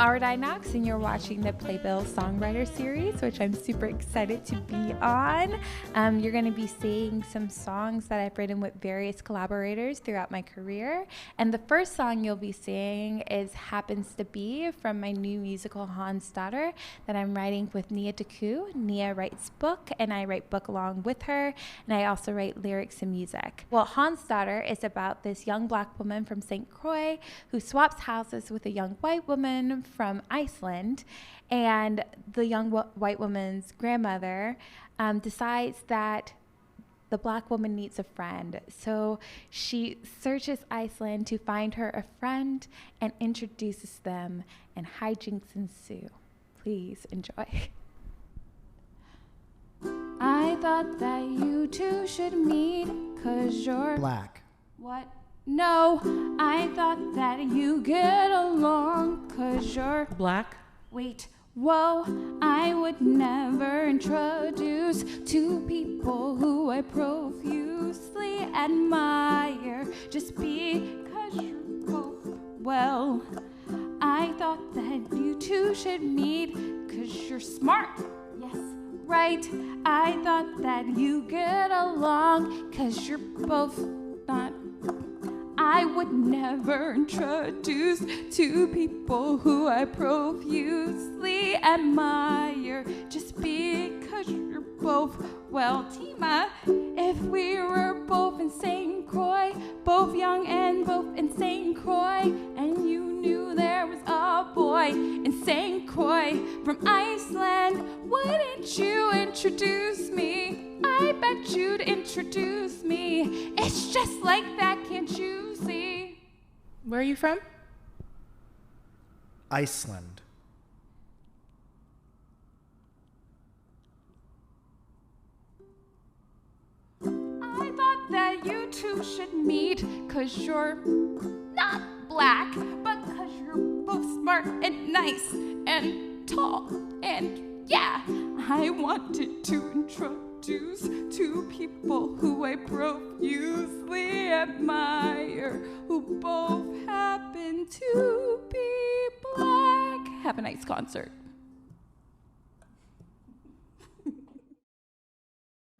AriDy Nox, and you're watching the Playbill Songwriter series, which I'm super excited to be on. You're going to be seeing some songs that I've written with various collaborators throughout my career. And the first song you'll be seeing is Happens to Be from my new musical Hans Daughter that I'm writing with Nia Deku. Nia writes book, and I write book along with her, and I also write lyrics and music. Well, Hans Daughter is about this young black woman from St. Croix who swaps houses with a young white woman from Iceland, and the young white woman's grandmother decides that the black woman needs a friend. So she searches Iceland to find her a friend and introduces them, and hijinks ensue. Please enjoy. I thought that you two should meet 'cause you're black. What? No, I thought that you get along 'cause you're black. Wait, whoa, I would never introduce two people who I profusely admire just because you're both. Well, I thought that you two should meet 'cause you're smart. Yes, right. I thought that you get along 'cause you're both not. I would never introduce two people who I profusely admire just because you're both, well, Tima, if we were both in St. Croix, both young and both in St. Croix, and you knew there was a boy in St. Croix from Iceland, wouldn't you introduce me? I bet you'd introduce me. It's just like that, can't you see? Where are you from? Iceland. I thought that you two should meet 'cause you're not black, but 'cause you're both smart and nice and tall. And yeah, I wanted to introduce two people who I profusely admire, who both happen to be black. Have a nice concert.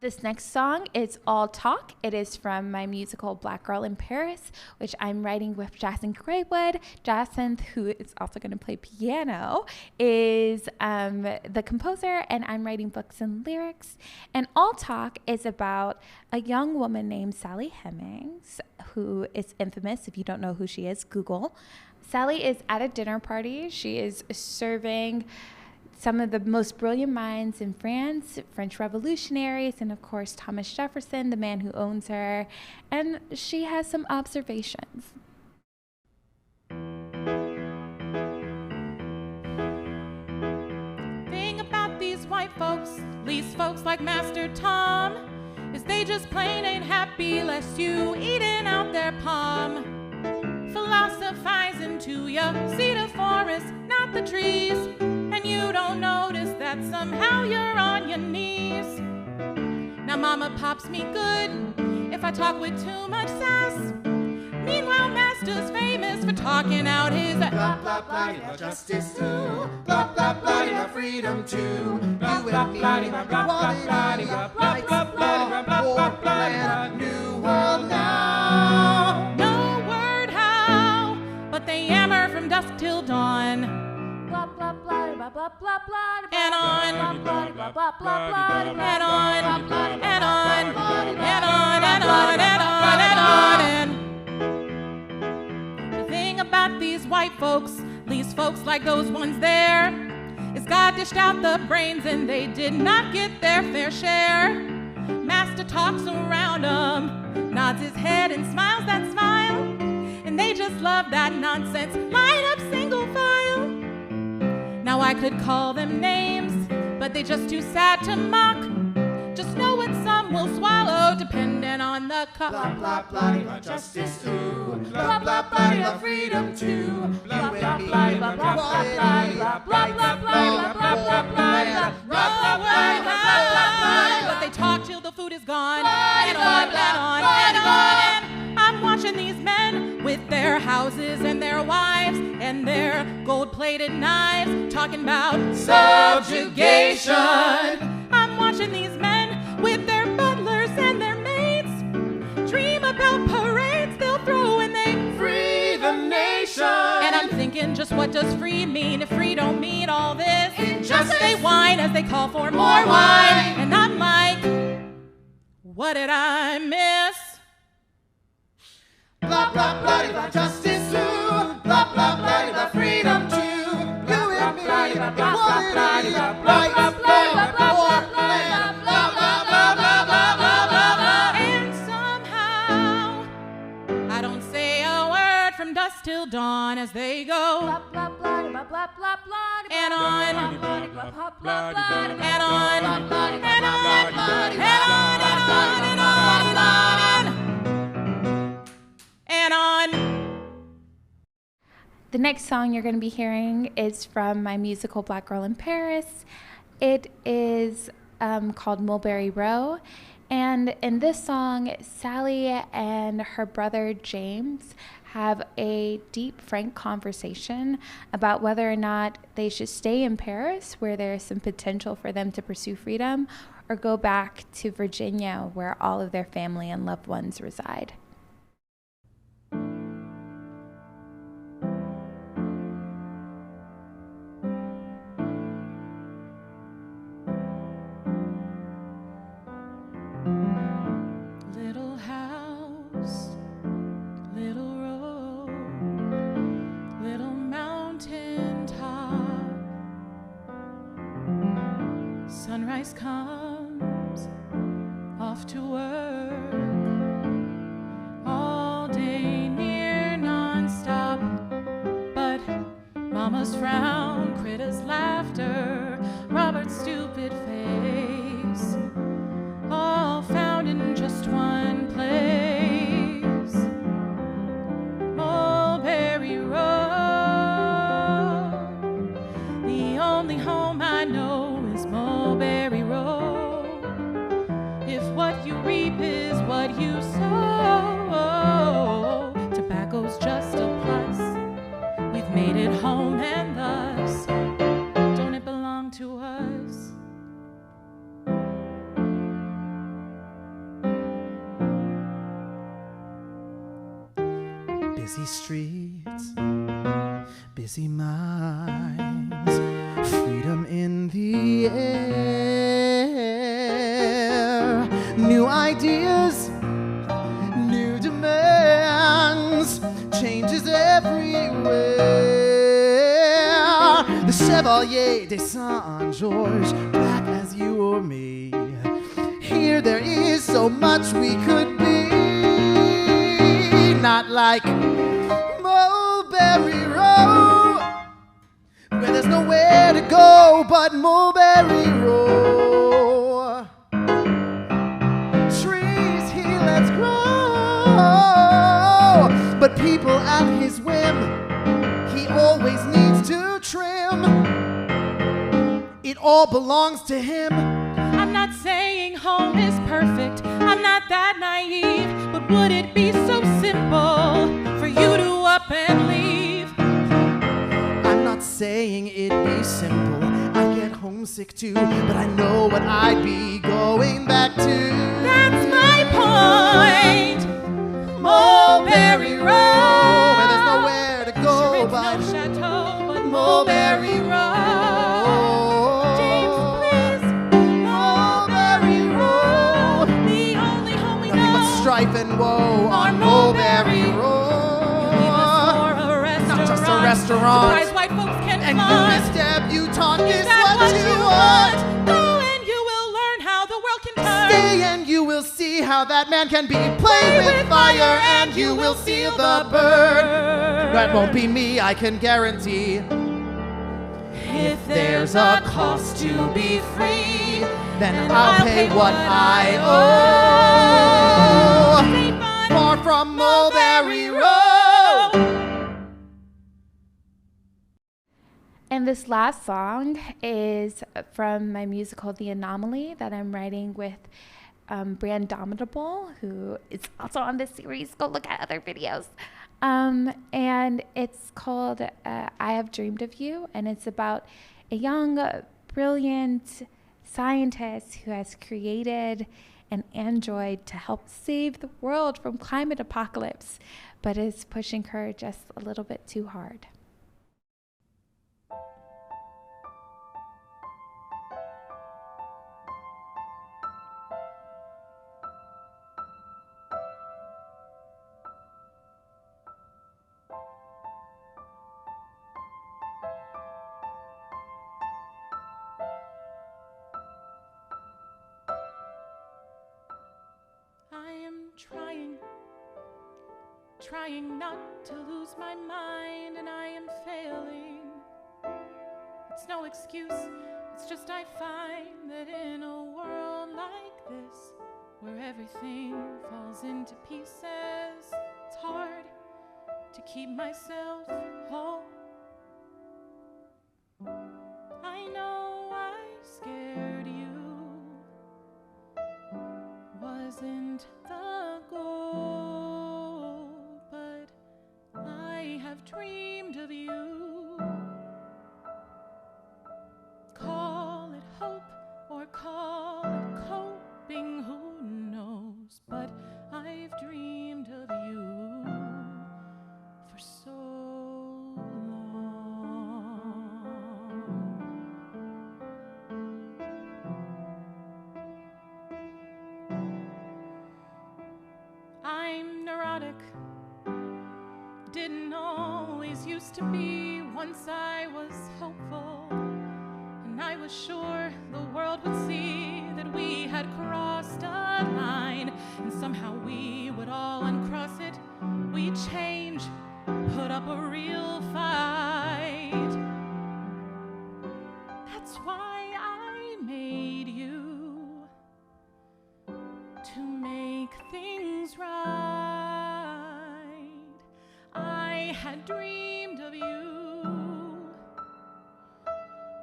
This next song is All Talk. It is from my musical Black Girl in Paris, which I'm writing with Jacinth Greywoode. Jacinth, who is also going to play piano, is the composer, and I'm writing books and lyrics. And All Talk is about a young woman named Sally Hemings, who is infamous. If you don't know who she is, Google. Sally is at a dinner party. She is serving some of the most brilliant minds in France, French revolutionaries, and of course Thomas Jefferson, the man who owns her, and she has some observations. Thing about these white folks like Master Tom, is they just plain ain't happy lest you eating out their palm. Philosophizing to ya, see the forest, not the trees, and you don't notice that somehow you're on your knees. Now mama pops me good if I talk with too much sass. Meanwhile, Master's famous for talking out his blah blah blah, blah justice too. Blah blah blah, blah freedom too. You and me, blah blah blah, blah blah blah, blah blah blah, blah. New world now. No word how, but they yammer from dusk till dawn. Blah blah blah blah blah blah blah, and on, blah blah blah blah blah blah, and on, and on, and on, and on, and on, and the thing about these white folks like those ones there, is God dished out the brains and they did not get their fair share. Master talks around them, nods his head and smiles that smile, and they just love that nonsense, line up single file. Now I could call them names, but they just too sad to mock. Just know what some will swallow, depending on the cup. Blah blah blah, blah justice ooh. Blah blah blah, blah freedom too. Blah blah blah, blah blah blah, blah blah blah, blah blah blah. But they talk till the food is gone. And on, and on, and on. I'm watching these men with their houses and their wives and and their gold-plated knives, talking about Subjugation. I'm watching these men with their butlers and their maids dream about parades they'll throw when they Free the nation. And I'm thinking, just what does free mean if free don't mean all this? Injustice. They whine as they call for more More wine. wine. And I'm like, what did I miss? Blah, blah, blah, blah, justice too. Blah, blah, blah, blah, freedom too. You and me, equality, right, blah, blah, blah, blah, blah, blah. And somehow, I don't say a word from dusk till dawn as they go Blah, blah, blah, blah, blah, blah, blah, and on and on blah, blah, blah, blah, blah, and on blah, blah, and blah, on blah, and on and on and on and on. The next song you're going to be hearing is from my musical Black Girl in Paris. It is called Mulberry Row. And in this song, Sally and her brother James have a deep, frank conversation about whether or not they should stay in Paris, where there is some potential for them to pursue freedom, or go back to Virginia, where all of their family and loved ones reside. Little house, little road, little mountain top. Sunrise comes, off to work, all day near nonstop. But Mama's frown, Critta's laughter, Robert's stupid face, all found in just one place. Mulberry Row. The only home I know is Mulberry Row. If what you reap is what you sow, tobacco's just a plus. We've made it home, and thus don't it belong to us? Busy streets, busy minds, freedom in the air, new ideas, new demands, changes everywhere. The Chevalier de Saint-Georges, black as you or me. Here there is so much we could be. Not like Mulberry Row, where there's nowhere to go but Mulberry Row. Trees he lets grow, but people at his whim he always needs to trim. It all belongs to him. I'm not saying home is perfect, I'm not that naive, but would it be so simple for you to up and leave? I'm not saying it'd be simple, I'd get homesick too, but I know what I'd be going back to. That's my point. Mulberry Row, where there's nowhere to go sure, it's but no chateau, but Mulberry Mulberry Row. James, please, Mulberry Row. The only home we Nothing but know. strife and woe on Mulberry Row. Not just a restaurant. Surprise white folks can And fund. goodness, Deb, you taught Is this that what you want. Go and you will learn how the world can turn. Stay and you will see how that man can be. Play with fire and you will feel the burn. That won't be me, I can guarantee. If there's a cost to be free, Then I'll pay what I owe. Far from Mulberry Row. And this last song is from my musical The Anomaly that I'm writing with Brandomitable, who is also on this series. Go look at other videos. And it's called I Have Dreamed of You, and it's about a young, brilliant scientist who has created an android to help save the world from climate apocalypse, but is pushing her just a little bit too hard. Trying not to lose my mind, and I am failing. It's no excuse, it's just I find that in a world like this, where everything falls into pieces, it's hard to keep myself whole. I know I scared you, wasn't the goal, but I have dreamed of you. Call it hope or call it coping, who knows, but I've dreamed of you for so I'm neurotic, didn't always used to be. Once I was hopeful, and I was sure the world would see that we had crossed a line, and somehow we would all uncross it. We'd change, put up a real fight. That's why I made you, to make things right. I had dreamed of you,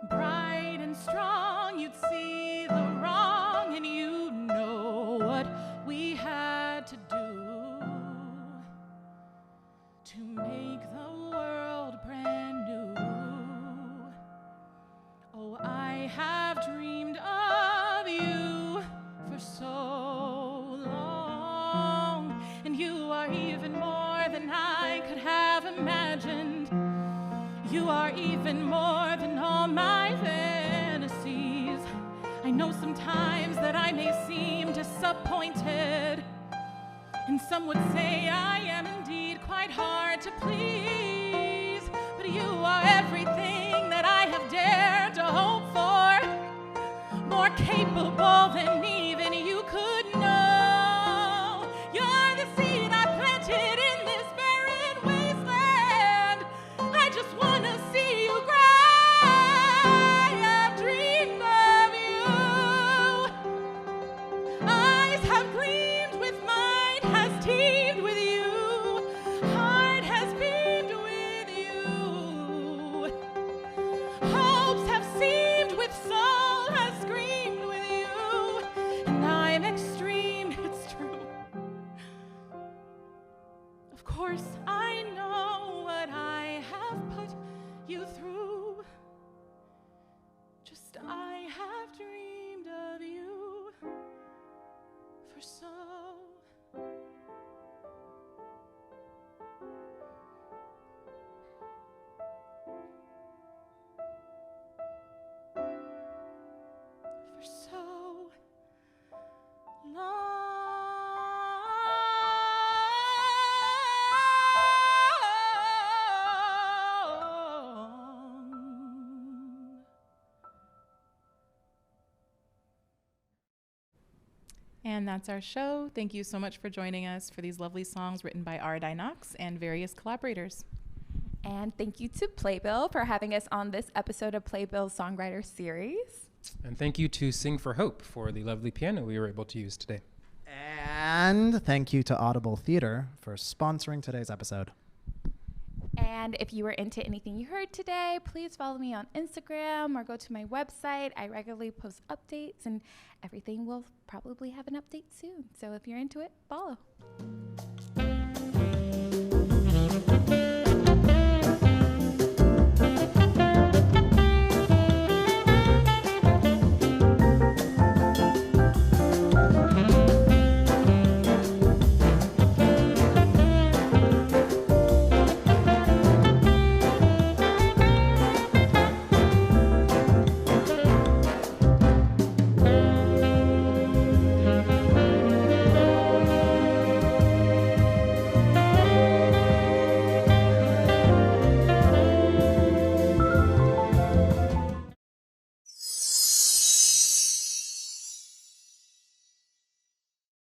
bright and strong. You'd see the wrong, and you know what we had to do to make the world brand new. Oh, I have dreamed of you for so long, and you are even more than I could have imagined. You are even more than all my fantasies. I know sometimes that I may seem disappointed, and some would say I am indeed quite hard to please, but you are everything that I have dared to hope for, more capable than even you could know. You're the seed I planted in this barren wasteland. I just want to see you grow. I have dreamed of you. Eyes have gleamed with mine, has teemed with you. Heart has beamed with you. Hopes have seemed with soul, has screamed with you. And I'm extreme, it's true. Of course, I know what I have put you through. Just I have dreamed of you for so long. And that's our show. Thank you so much for joining us for these lovely songs written by AriDy Nox and various collaborators. And thank you to Playbill for having us on this episode of Playbill's Songwriter series. And thank you to Sing for Hope for the lovely piano we were able to use today. And thank you to Audible Theater for sponsoring today's episode. And if you were into anything you heard today, please follow me on Instagram or go to my website. I regularly post updates, and everything will probably have an update soon. So if you're into it, follow.